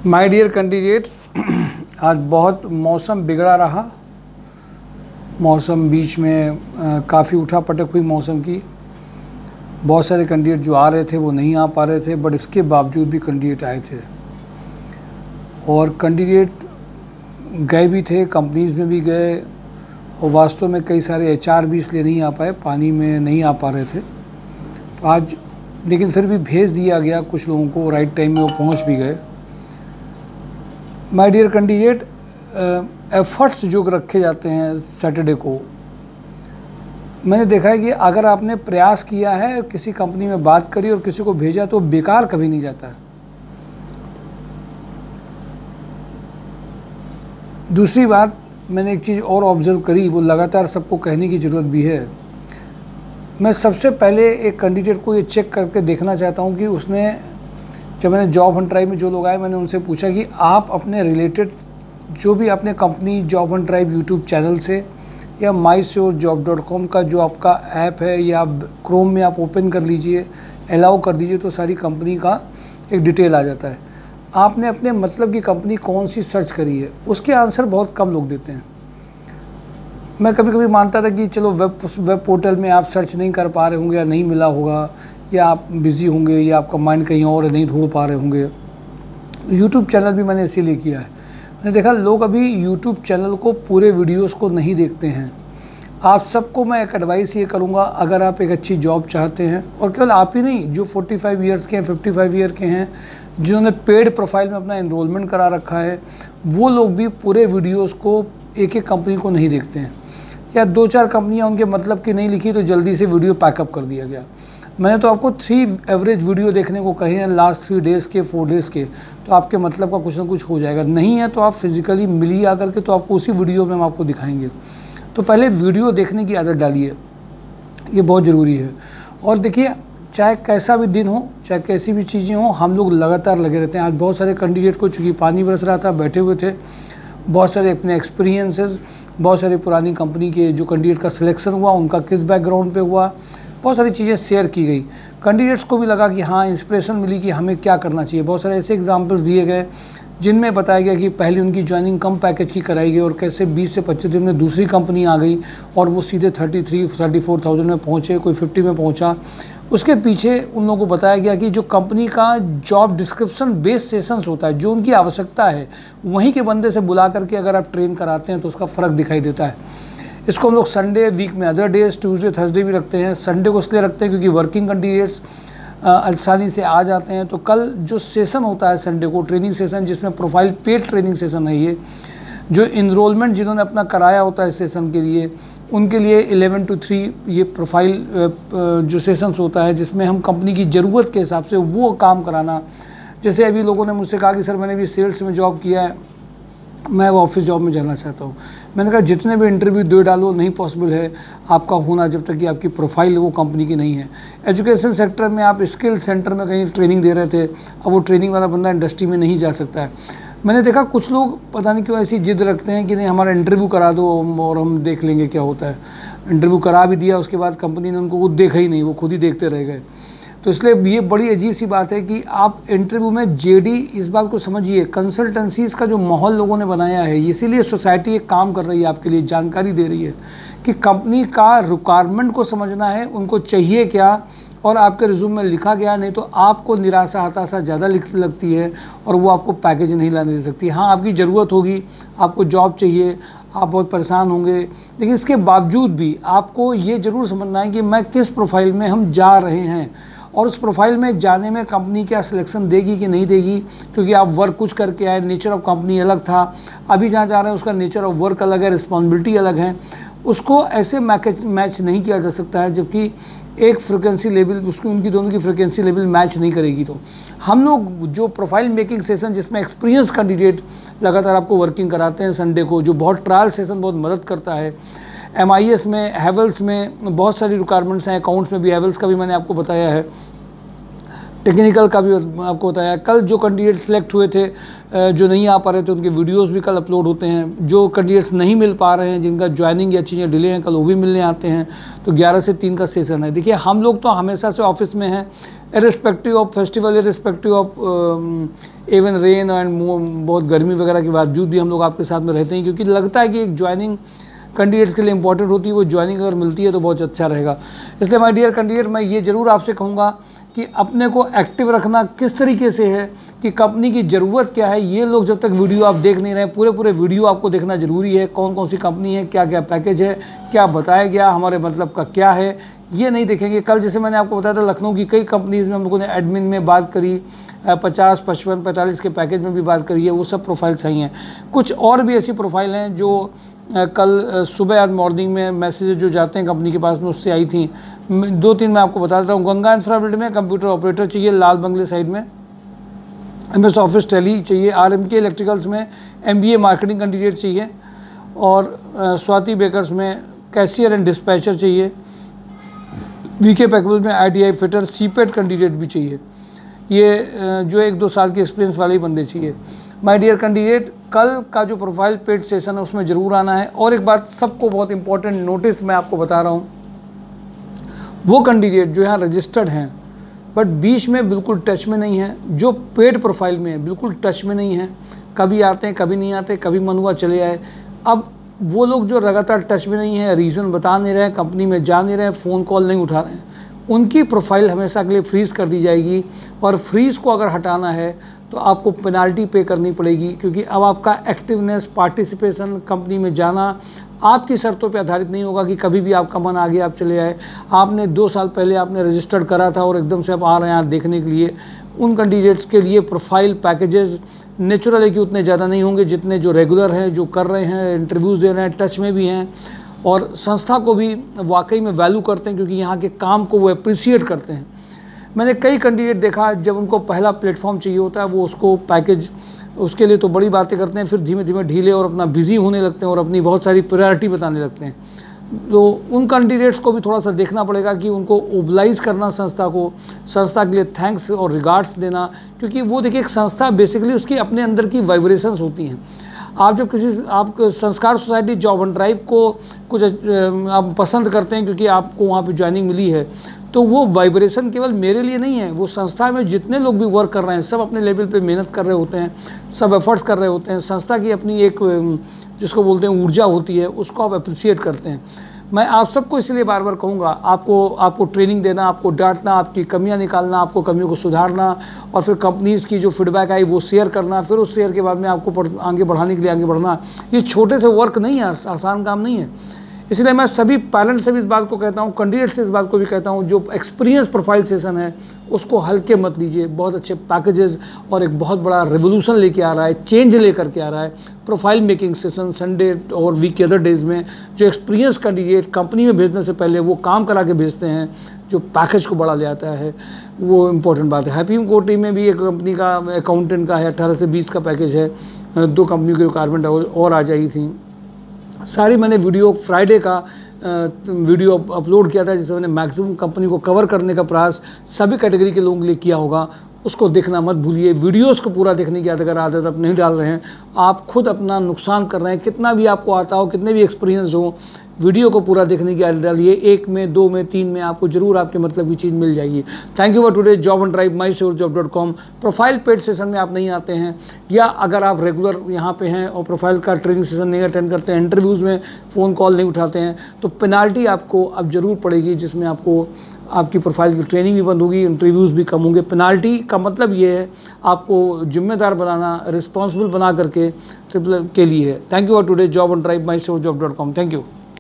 My dear candidate, आज बहुत मौसम बिगड़ा रहा। मौसम बीच में काफ़ी उठा पटक हुई मौसम की। बहुत सारे कैंडिडेट जो आ रहे थे वो नहीं आ पा रहे थे, बट इसके बावजूद भी कैंडिडेट आए थे। और कैंडिडेट गए भी थे, कंपनीज़ में भी गए, और वास्तव में कई सारे एचआर भी इसलिए नहीं आ पाए, पानी में नहीं आ पा रहे थे। तो आज लेकिन फिर भी भेज दिया गया कुछ लोगों को, राइट टाइम में वो पहुंच भी गए। माय डियर कैंडिडेट, एफ़र्ट्स जो रखे जाते हैं सैटरडे को, मैंने देखा है कि अगर आपने प्रयास किया है, किसी कंपनी में बात करी और किसी को भेजा, तो बेकार कभी नहीं जाता है। दूसरी बात, मैंने एक चीज़ और ऑब्ज़र्व करी, वो लगातार सबको कहने की ज़रूरत भी है। मैं सबसे पहले एक कैंडिडेट को ये चेक करके देखना चाहता हूँ कि उसने, जब मैंने जॉब हंट ड्राइव में जो लोग आए, मैंने उनसे पूछा कि आप अपने रिलेटेड जो भी अपने company job Hunt drive YouTube channel से या mysurjob.com का जो आपका ऐप है, या क्रोम में आप ओपन कर लीजिए, अलाउ कर दीजिए, तो सारी कंपनी का एक डिटेल आ जाता है। आपने अपने मतलब की कंपनी कौन सी सर्च करी है, उसके आंसर बहुत कम लोग देते हैं। मैं कभी कभी मानता था कि चलो वेब पोर्टल में आप सर्च नहीं कर पा रहे होंगे, या नहीं मिला होगा, या आप बिज़ी होंगे, या आपका माइंड कहीं और नहीं ढूंढ पा रहे होंगे। यूट्यूब चैनल भी मैंने इसीलिए किया है। मैंने देखा लोग अभी यूट्यूब चैनल को, पूरे वीडियोस को नहीं देखते हैं। आप सबको मैं एक एडवाइस ये करूँगा, अगर आप एक अच्छी जॉब चाहते हैं, और केवल आप ही नहीं, जो 45 ईयर्स के हैं, 55 ईयर के हैं, जिन्होंने पेड प्रोफाइल में अपना एनरोलमेंट करा रखा है, वो लोग भी पूरे वीडियोस को, एक एक कंपनी को नहीं देखते हैं। या 2-4 कंपनियां उनके मतलब की नहीं लिखी तो जल्दी से वीडियो पैकअप कर दिया गया। मैंने तो आपको 3 एवरेज वीडियो देखने को कहे हैं, लास्ट 3 डेज़ के, 4 डेज़ के, तो आपके मतलब का कुछ ना कुछ हो जाएगा। नहीं है तो आप फिज़िकली मिलिए आकर के, तो आपको उसी वीडियो में हम आपको दिखाएंगे। तो पहले वीडियो देखने की आदत डालिए, ये बहुत ज़रूरी है। और देखिए, चाहे कैसा भी दिन हो, चाहे कैसी भी चीज़ें हों, हम लोग लगातार लगे रहते हैं। आज बहुत सारे कैंडिडेट को, चूँकि पानी बरस रहा था, बैठे हुए थे, बहुत सारे अपने एक्सपीरियंसेस, बहुत सारी पुरानी कंपनी के जो कैंडिडेट का सिलेक्शन हुआ, उनका किस बैकग्राउंड पे हुआ, बहुत सारी चीज़ें शेयर की गई। कैंडिडेट्स को भी लगा कि हाँ, इंस्पिरेशन मिली कि हमें क्या करना चाहिए। बहुत सारे ऐसे एग्जांपल्स दिए गए जिनमें बताया गया कि पहले उनकी ज्वाइनिंग कम पैकेज की कराई गई, और कैसे 20 से 25 दिन में दूसरी कंपनी आ गई और वो सीधे 33-34,000 में पहुँचे, कोई 50 में पहुँचा। उसके पीछे उन लोगों को बताया गया कि जो कंपनी का जॉब डिस्क्रिप्शन बेस्ड सेशंस होता है, जो उनकी आवश्यकता है, वहीं के बंदे से बुला करके अगर आप ट्रेन कराते हैं तो उसका फ़र्क दिखाई देता है। इसको हम लोग संडे, वीक में अदर डेज, ट्यूसडे, थर्सडे भी रखते हैं। संडे को इसलिए रखते हैं क्योंकि वर्किंग कैंडिडेट्स आसानी से आ जाते हैं। तो कल जो सेशन होता है संडे को, ट्रेनिंग सेशन, जिसमें प्रोफाइल पेड ट्रेनिंग सेशन है, ये जो इनरोलमेंट जिन्होंने अपना कराया होता है सेशन के लिए, उनके लिए 11 to 3 ये प्रोफाइल जो सेशंस होता है, जिसमें हम कंपनी की ज़रूरत के हिसाब से वो काम कराना। जैसे अभी लोगों ने मुझसे कहा कि सर, मैंने भी सेल्स में जॉब किया है, मैं वो ऑफिस जॉब में जाना चाहता हूँ। मैंने कहा जितने भी इंटरव्यू दे डालो, नहीं पॉसिबल है आपका होना जब तक कि आपकी प्रोफाइल वो कंपनी की नहीं है। एजुकेशन सेक्टर में आप स्किल सेंटर में कहीं ट्रेनिंग दे रहे थे, अब वो ट्रेनिंग वाला बंदा इंडस्ट्री में नहीं जा सकता है। मैंने देखा कुछ लोग पता नहीं क्यों ऐसी जिद रखते हैं कि नहीं, हमारा इंटरव्यू करा दो और हम देख लेंगे क्या होता है। इंटरव्यू करा भी दिया, उसके बाद कंपनी ने उनको कुछ देखा ही नहीं, वो खुद ही देखते रह गए। तो इसलिए ये बड़ी अजीब सी बात है कि आप इंटरव्यू में जेडी, इस बात को समझिए, कंसल्टेंसीज का जो माहौल लोगों ने बनाया है, इसीलिए सोसाइटी एक काम कर रही है, आपके लिए जानकारी दे रही है कि कंपनी का रिक्वायरमेंट को समझना है, उनको चाहिए क्या, और आपके रिज्यूम में लिखा गया, नहीं तो आपको निराशा, हताशा ज़्यादा लगती है और वो आपको पैकेज नहीं लाने दे सकती। हाँ, आपकी ज़रूरत होगी, आपको जॉब चाहिए, आप बहुत परेशान होंगे, लेकिन इसके बावजूद भी आपको ये ज़रूर समझना है कि मैं किस प्रोफाइल में हम जा रहे हैं, और उस प्रोफाइल में जाने में कंपनी क्या सिलेक्शन देगी कि नहीं देगी। क्योंकि आप वर्क कुछ करके आए, नेचर ऑफ कंपनी अलग था, अभी जहाँ जा रहे हैं उसका नेचर ऑफ वर्क अलग है, रिस्पॉन्सिबिलिटी अलग है, उसको ऐसे मैच नहीं किया जा सकता है। जबकि एक फ्रिक्वेंसी लेवल, उसकी उनकी दोनों की फ्रिक्वेंसी लेवल मैच नहीं करेगी। तो हम लोग जो प्रोफाइल मेकिंग सेशन, जिसमें एक्सपीरियंस कैंडिडेट लगातार आपको वर्किंग कराते हैं संडे को, जो बहुत ट्रायल सेशन बहुत मदद करता है। MIS में, हैवेल्स में बहुत सारी रिक्वायरमेंट्स हैं, अकाउंट्स में भी, हैवेल्स का भी मैंने आपको बताया है। टेक्निकल का भी आपको बताया। कल जो कैंडिडेट सेलेक्ट हुए थे, जो नहीं आ पा रहे थे, उनके वीडियोस भी कल अपलोड होते हैं। जो कैंडिडेट्स नहीं मिल पा रहे हैं, जिनका ज्वाइनिंग या चीज़ें डिले हैं, कल वो भी मिलने आते हैं। तो 11 से 3 का सेशन है। देखिए, हम लोग तो हमेशा से ऑफिस में हैं, irrespective of festival, irrespective of even rain and बहुत गर्मी वगैरह के बावजूद भी हम लोग आपके साथ में रहते हैं, क्योंकि लगता है कि एक ज्वाइनिंग कैंडिडेट्स के लिए इंपॉर्टेंट होती है। वो ज्वाइनिंग अगर मिलती है तो बहुत अच्छा रहेगा। इसलिए माय डियर कैंडिडेट, मैं ये ज़रूर आपसे कहूँगा कि अपने को एक्टिव रखना किस तरीके से है, कि कंपनी की ज़रूरत क्या है। ये लोग जब तक वीडियो आप देख नहीं रहे, पूरे वीडियो आपको देखना ज़रूरी है। कौन कौन सी कंपनी है, क्या क्या पैकेज है, क्या बताया गया, हमारे मतलब का क्या है, ये नहीं देखेंगे। कल जैसे मैंने आपको बताया था, लखनऊ की कई कंपनीज़ में हम लोगों ने एडमिन में बात करी, 50, 55, 45 के पैकेज में भी बात करी है। वो सब प्रोफाइल सही हैं। कुछ और भी ऐसी प्रोफाइल हैं जो कल सुबह आज मॉर्निंग में मैसेज जो जाते हैं कंपनी के पास में, उससे आई थी। 2-3 मैं आपको बता देता हूँ। गंगा इंफ्रा बिल्ड में कंप्यूटर ऑपरेटर चाहिए, लाल बंगले साइड में। MS ऑफिस टैली चाहिए। RMK इलेक्ट्रिकल्स में MBA मार्केटिंग कैंडिडेट चाहिए। और स्वाति बेकर्स में कैशियर एंड डिस्पैचर चाहिए। VK पैकेबल में ITI फिटर CPET कैंडिडेट भी चाहिए। ये जो 1-2 साल के एक्सपीरियंस वाले ही बंदे चाहिए। माय डियर कैंडिडेट, कल का जो प्रोफाइल पेड सेशन है उसमें ज़रूर आना है। और एक बात सबको बहुत इंपॉर्टेंट नोटिस मैं आपको बता रहा हूँ, वो कैंडिडेट जो यहाँ रजिस्टर्ड हैं बट बीच में बिल्कुल टच में नहीं है, जो पेड प्रोफाइल में बिल्कुल टच में नहीं है, कभी आते हैं कभी नहीं आते, कभी मन हुआ चले आए। अब वो लोग जो लगातार टच में नहीं है, रीज़न बता नहीं रहे, कंपनी में जा नहीं रहे, फ़ोन कॉल नहीं उठा रहे हैं, उनकी प्रोफाइल हमेशा के लिए फ्रीज़ कर दी जाएगी। और फ्रीज़ को अगर हटाना है तो आपको पेनाल्टी पे करनी पड़ेगी, क्योंकि अब आपका एक्टिवनेस, पार्टिसिपेशन, कंपनी में जाना आपकी शर्तों पे आधारित नहीं होगा कि कभी भी आपका मन आ गया आप चले आए। आपने 2 साल पहले आपने रजिस्टर्ड करा था और एकदम से आप आ रहे हैं देखने के लिए। उन कैंडिडेट्स के लिए प्रोफाइल पैकेजेस नेचुरल है कि उतने ज़्यादा नहीं होंगे जितने जो रेगुलर हैं, जो कर रहे हैं, इंटरव्यूज़ दे रहे हैं, टच में भी हैं और संस्था को भी वाकई में वैल्यू करते हैं, क्योंकि यहाँ के काम को वो अप्रिशिएट करते हैं। मैंने कई कैंडिडेट देखा, जब उनको पहला प्लेटफॉर्म चाहिए होता है वो उसको पैकेज, उसके लिए तो बड़ी बातें करते हैं, फिर धीमे धीमे ढीले और अपना बिजी होने लगते हैं और अपनी बहुत सारी प्रायोरिटी बताने लगते हैं। तो उन कैंडिडेट्स को भी थोड़ा सा देखना पड़ेगा कि उनको ओबलाइज करना संस्था को, संस्था के लिए थैंक्स और रिगार्ड्स देना, क्योंकि वो देखिए एक संस्था बेसिकली उसकी अपने अंदर की वाइब्रेशंस होती हैं। आप जब किसी आप संस्कार सोसाइटी जॉब एंड ड्राइव को कुछ आप पसंद करते हैं क्योंकि आपको वहाँ पे ज्वाइनिंग मिली है, तो वो वाइब्रेशन केवल मेरे लिए नहीं है, वो संस्था में जितने लोग भी वर्क कर रहे हैं सब अपने लेवल पे मेहनत कर रहे होते हैं, सब एफर्ट्स कर रहे होते हैं। संस्था की अपनी एक जिसको बोलते हैं ऊर्जा होती है, उसको आप अप्रिशिएट करते हैं। मैं आप सबको इसलिए बार बार कहूँगा, आपको ट्रेनिंग देना, आपको डांटना, आपकी कमियां निकालना, आपको कमियों को सुधारना और फिर कंपनीज़ की जो फीडबैक आई वो शेयर करना, फिर उस शेयर के बाद में आपको आगे बढ़ाने के लिए आगे बढ़ना, ये छोटे से वर्क नहीं है, आसान काम नहीं है। इसलिए मैं सभी पैरेंट से भी इस बात को कहता हूँ, कैंडिडेट से इस बात को भी कहता हूँ, जो एक्सपीरियंस प्रोफाइल सेशन है उसको हल्के मत लीजिए। बहुत अच्छे पैकेजेस और एक बहुत बड़ा रेवोल्यूशन लेके आ रहा है, चेंज लेकर के आ रहा है प्रोफाइल मेकिंग सेशन संडे और वीक के अदर डेज में। जो एक्सपीरियंस कैंडिडेट कंपनी में भेजने से पहले वो काम करा के भेजते हैं, जो पैकेज को बढ़ा ले आता है, वो इम्पोर्टेंट बात है। हैप्पी कोटी में भी एक कंपनी का अकाउंटेंट का है, 18 से 20 का पैकेज है। 2 कंपनियों की रिक्वायरमेंट और आ जाई थी। सारी मैंने वीडियो फ्राइडे का वीडियो अपलोड किया था, जिसमें मैंने मैक्सिमम कंपनी को कवर करने का प्रयास सभी कैटेगरी के लोगों के लिए किया होगा। उसको देखना मत भूलिए। वीडियोस को पूरा देखने की अगर आदत आप नहीं डाल रहे हैं, आप खुद अपना नुकसान कर रहे हैं। कितना भी आपको आता हो, कितने भी एक्सपीरियंस हो, वीडियो को पूरा देखने की आदत डालिए। 1 में, 2 में, 3 में आपको जरूर आपके मतलब की चीज़ मिल जाएगी। Thank you for today job and drive mysurejob.com। Profile paid session में आप नहीं आते हैं, या अगर आप रेगुलर यहाँ पे हैं और प्रोफाइल का ट्रेनिंग सेशन नहीं अटेंड करते हैं, इंटरव्यूज़ में फ़ोन कॉल नहीं उठाते हैं, तो पेनाल्टी आपको अब ज़रूर पड़ेगी, जिसमें आपको आपकी प्रोफाइल की ट्रेनिंग भी बंद होगी, इंटरव्यूज़ भी कम होंगे। पेनाल्टी का मतलब ये है आपको जिम्मेदार बनाना, रिस्पॉन्सिबल बना करके ट्रिपल के लिए है। Thank you for today job and drive mysurejob.com। Thank you.